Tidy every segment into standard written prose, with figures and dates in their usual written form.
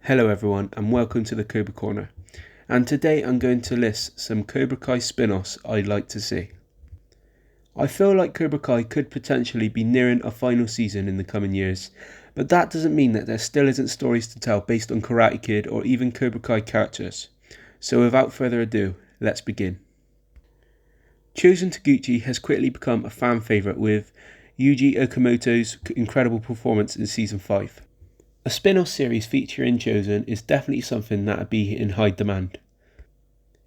Hello everyone and welcome to the Cobra Corner, and today I'm going to list some Cobra Kai spin-offs I'd like to see. I feel like Cobra Kai could potentially be nearing a final season in the coming years, but that doesn't mean that there still isn't stories to tell based on Karate Kid or even Cobra Kai characters. So without further ado, let's begin. Chosen Taguchi has quickly become a fan favourite with Yuji Okamoto's incredible performance in Season 5. A spin-off series featuring Chosen is definitely something that would be in high demand.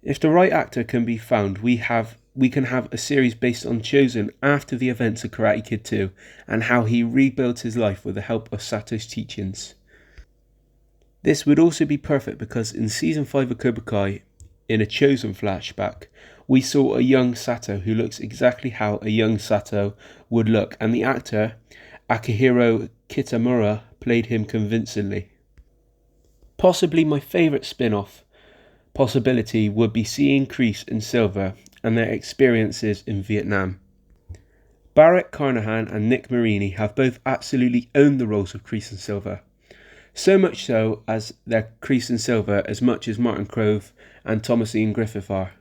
If the right actor can be found, we can have a series based on Chosen after the events of Karate Kid 2 and how he rebuilt his life with the help of Sato's teachings. This would also be perfect because in Season 5 of Cobra Kai, in a Chosen flashback, we saw a young Sato who looks exactly how a young Sato would look, and the actor, Akihiro Kitamura, played him convincingly. Possibly my favourite spin-off possibility would be seeing Kreese and Silver and their experiences in Vietnam. Barrett Carnahan and Nick Marini have both absolutely owned the roles of Kreese and Silver. So much so as they're Kreese and Silver as much as Martin Grove and Thomasine Griffith are.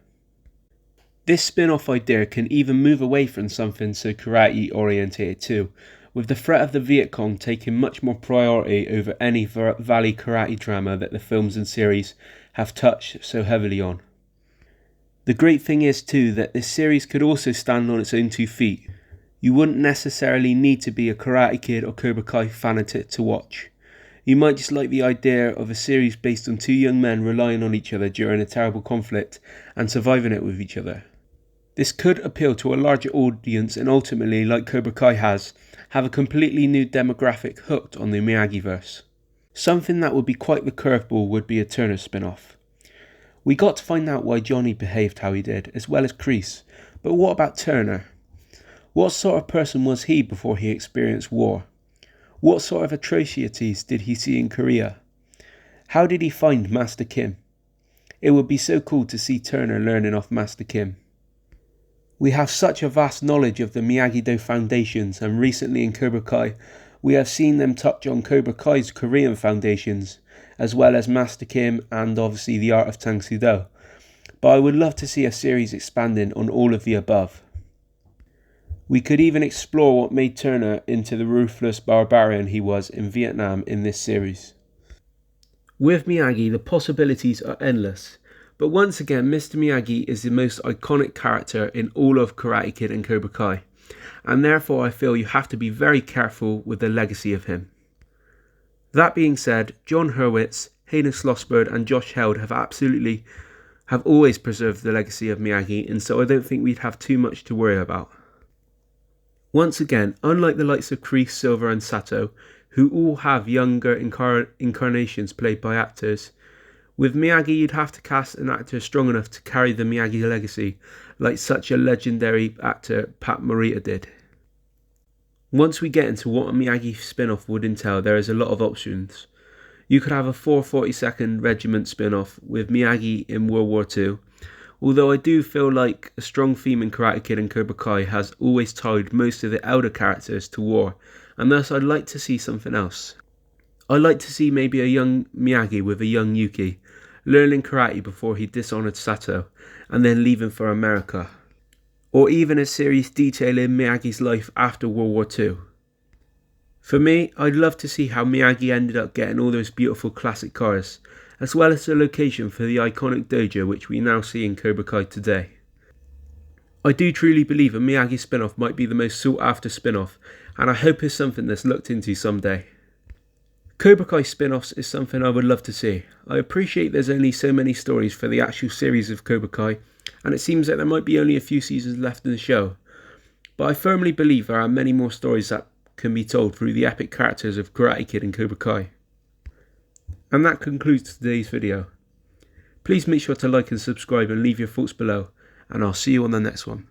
This spin-off idea can even move away from something so karate orientated too, with the threat of the Viet Cong taking much more priority over any valley karate drama that the films and series have touched so heavily on. The great thing is too that this series could also stand on its own 2 feet. You wouldn't necessarily need to be a Karate Kid or Cobra Kai fanatic to watch. You might just like the idea of a series based on 2 young men relying on each other during a terrible conflict and surviving it with each other. This could appeal to a larger audience and ultimately, like Cobra Kai has, have a completely new demographic hooked on the Miyagi-verse. Something that would be quite the curveball would be a Turner spin-off. We got to find out why Johnny behaved how he did, as well as Kreese, but what about Turner? What sort of person was he before he experienced war? What sort of atrocities did he see in Korea? How did he find Master Kim? It would be so cool to see Turner learning off Master Kim. We have such a vast knowledge of the Miyagi-Do foundations, and recently in Cobra Kai, we have seen them touch on Cobra Kai's Korean foundations, as well as Master Kim and obviously the art of Tang Soo Do. But I would love to see a series expanding on all of the above. We could even explore what made Turner into the ruthless barbarian he was in Vietnam in this series. With Miyagi, the possibilities are endless. But once again, Mr. Miyagi is the most iconic character in all of Karate Kid and Cobra Kai, and therefore I feel you have to be very careful with the legacy of him. That being said, John Hurwitz, Hayden Schlossberg and Josh Held have always preserved the legacy of Miyagi, and so I don't think we'd have too much to worry about. Once again, unlike the likes of Kreese, Silver and Sato, who all have younger incarnations played by actors, with Miyagi you'd have to cast an actor strong enough to carry the Miyagi legacy, like such a legendary actor Pat Morita did. Once we get into what a Miyagi spin-off would entail, there is a lot of options. You could have a 442nd Regiment spin-off with Miyagi in World War II, although I do feel like a strong theme in Karate Kid and Cobra Kai has always tied most of the elder characters to war, and thus I'd like to see something else. I'd like to see maybe a young Miyagi with a young Yuki, learning karate before he dishonoured Sato, and then leaving for America. Or even a series detailing Miyagi's life after World War II. For me, I'd love to see how Miyagi ended up getting all those beautiful classic cars, as well as the location for the iconic dojo which we now see in Cobra Kai today. I do truly believe a Miyagi spin-off might be the most sought after spin-off, and I hope it's something that's looked into someday. Cobra Kai spin-offs is something I would love to see. I appreciate there's only so many stories for the actual series of Cobra Kai, and it seems that there might be only a few seasons left in the show. But I firmly believe there are many more stories that can be told through the epic characters of Karate Kid and Cobra Kai. And that concludes today's video. Please make sure to like and subscribe and leave your thoughts below, and I'll see you on the next one.